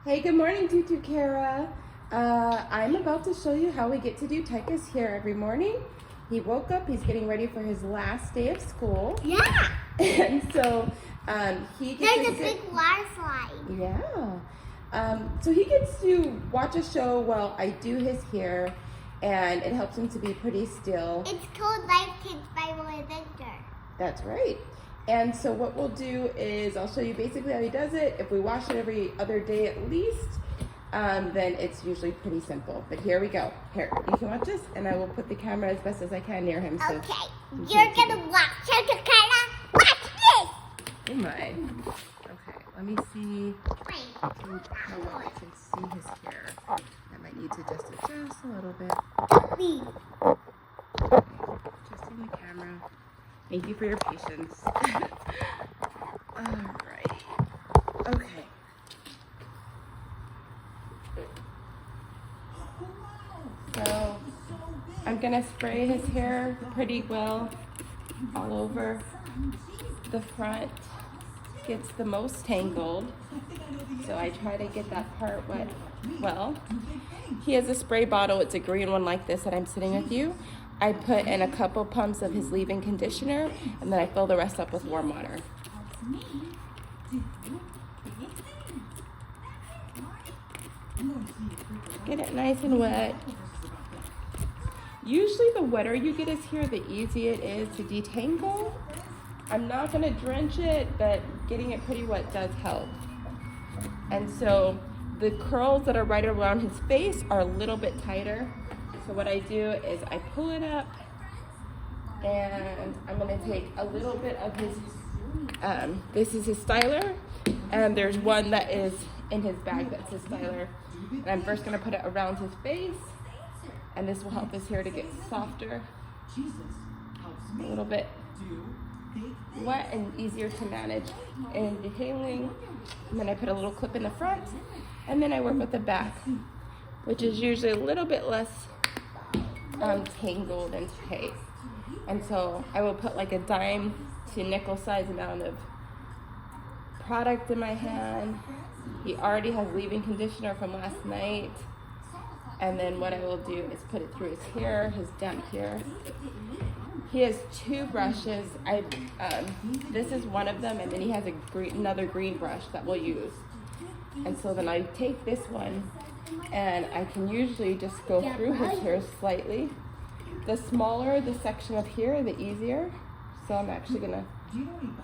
Hey, good morning, Tutu Kara. I'm about to show you how we get to do Taika's hair every morning. He woke up, he's getting ready for his last day of school. Yeah. And so he gets There's a big water slide. Yeah. So he gets to watch a show while I do his hair, and it helps him to be pretty still. It's called Life Kids by Roy Victor. That's right. And so what we'll do is I'll show you basically how he does it. If we wash it every other day at least, then it's usually pretty simple. But here we go. Here, you can watch this, and I will put the camera as best as I can near him. So Okay, you're gonna watch it, watch this! Oh my. Okay, let me see how well I can see his hair. I might need to just adjust a little bit. Please. Adjusting the camera. Thank you for your patience. Alright. Okay. So I'm gonna spray his hair pretty well all over. The front gets the most tangled, so I try to get that part wet well. He has a spray bottle. It's a green one like this that I'm sitting with you. I put in a couple pumps of his leave-in conditioner, and then I fill the rest up with warm water. Get it nice and wet. Usually the wetter you get his hair, the easier it is to detangle. I'm not gonna drench it, but getting it pretty wet does help. And so the curls that are right around his face are a little bit tighter. So what I do is I pull it up, and I'm gonna take a little bit of his, this is his styler, and there's one that is in his bag that's his styler. And I'm first gonna put it around his face, and this will help his hair to get softer, a little bit wet and easier to manage in detailing. And then I put a little clip in the front, and then I work with the back, which is usually a little bit less tangled and tight. And so I will put like a dime to nickel size amount of product in my hand. He already has leave-in conditioner from last night. And then what I will do is put it through his hair, his damp hair. He has two brushes. This is one of them, and then he has another green brush that we'll use. And so then I take this one, and I can usually just go through his hair slightly. The smaller the section of hair, the easier. So I'm actually gonna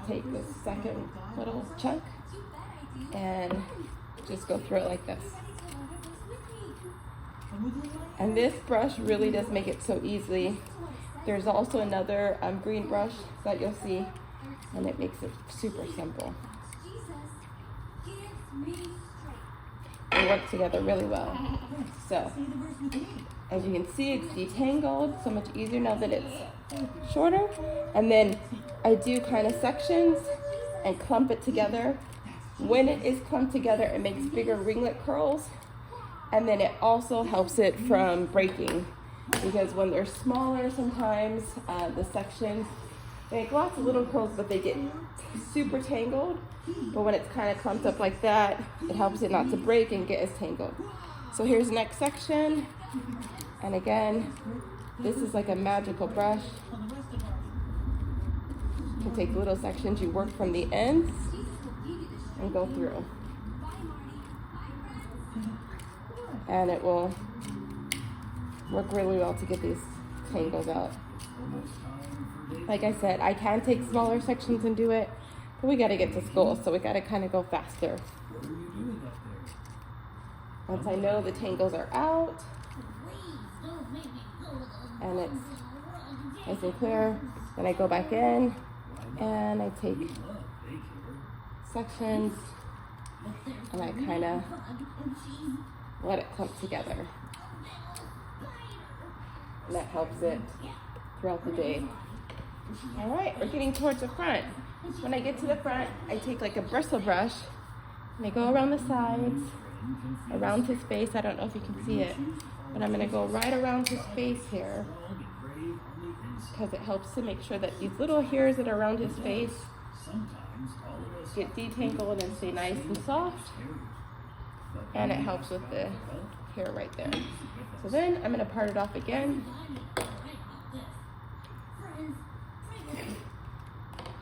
take this second little chunk and just go through it like this. And this brush really does make it so easy. There's also another green brush that you'll see, and it makes it super simple. They work together really well. So, as you can see, it's detangled, so much easier now that it's shorter. And then I do kind of sections and clump it together. When it is clumped together, it makes bigger ringlet curls. And then it also helps it from breaking, because when they're smaller, sometimes the sections, they make lots of little curls, but they get super tangled. But when it's kind of clumped up like that, it helps it not to break and get as tangled. So here's the next section. And again, this is like a magical brush. You can take little sections, you work from the ends and go through. And it will work really well to get these tangles out. Like I said, I can take smaller sections and do it, but we gotta get to school, so we gotta kind of go faster. Once I know the tangles are out, and it's nice and clear, then I go back in, and I take sections, and I kind of let it clump together. And that helps it throughout the day. All right, we're getting towards the front. When I get to the front, I take like a bristle brush, and I go around the sides, around his face. I don't know if you can see it, but I'm gonna go right around his face here, because it helps to make sure that these little hairs that are around his face get detangled and stay nice and soft. and it helps with the hair right there. So then I'm gonna part it off again.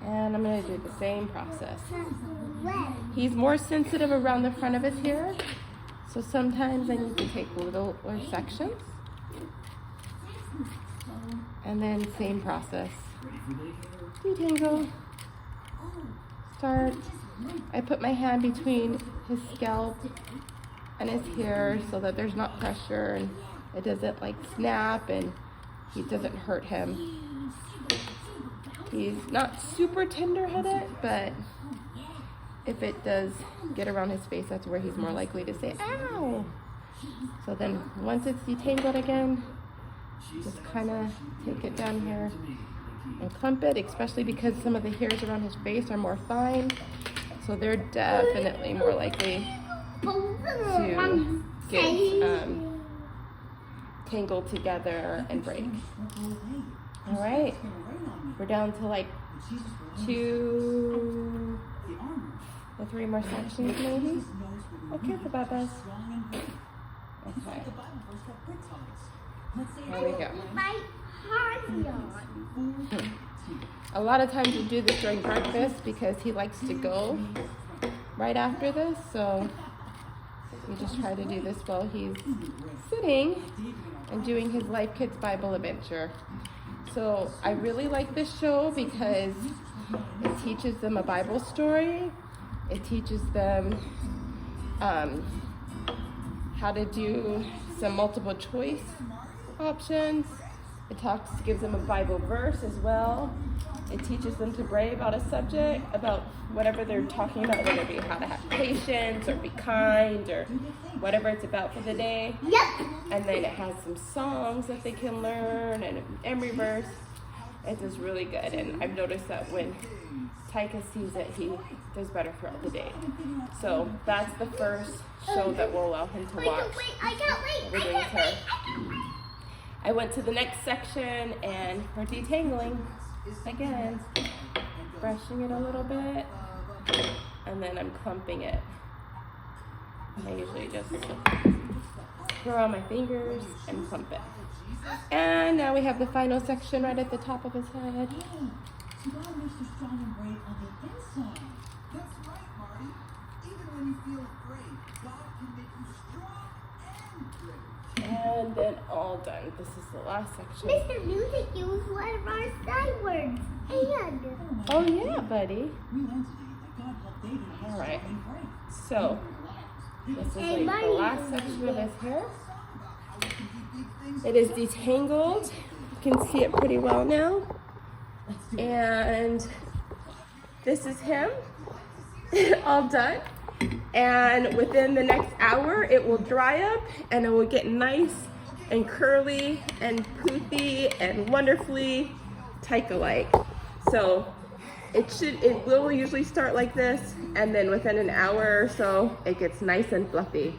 And I'm gonna do the same process. He's more sensitive around the front of his hair, so sometimes I need to take littler sections. And then same process. Detangle. Start. I put my hand between his scalp and his hair so that there's not pressure and it doesn't like snap and it doesn't hurt him. He's not super tender-headed, but if it does get around his face, that's where he's more likely to say, ow! So then once it's detangled again, just kind of take it down here and clump it, especially because some of the hairs around his face are more fine. So they're definitely more likely to get tangled together and break. All right, we're down to like 2 or 3 more sections maybe. Okay, the Babas. Okay. There we go. A lot of times we do this during breakfast because he likes to go right after this, so we just try to do this while he's sitting and doing his Life Kids Bible adventure. So I really like this show because it teaches them a Bible story. It teaches them how to do some multiple choice options. It gives them a Bible verse as well. It teaches them to pray about a subject, about whatever they're talking about, whether it be how to have patience or be kind or whatever it's about for the day. Yep. And then it has some songs that they can learn and an memory verse. It's just really good. And I've noticed that when Taika sees it, he does better throughout the day. So that's the first show that we'll allow him to watch. I can't wait. I went to the next section and we're detangling again, brushing it a little bit, and then I'm clumping it. I usually just throw on my fingers and clump it. And now we have the final section right at the top of his head. And then all done. This is the last section. Mr. Music used one of our side words. And. Oh yeah, buddy. All right. So this is like the last section of his hair. It is detangled. You can see it pretty well now. And this is him, all done. And within the next hour, it will dry up and it will get nice and curly and poofy and wonderfully Taika-like. So it will usually start like this, and then within an hour or so, it gets nice and fluffy.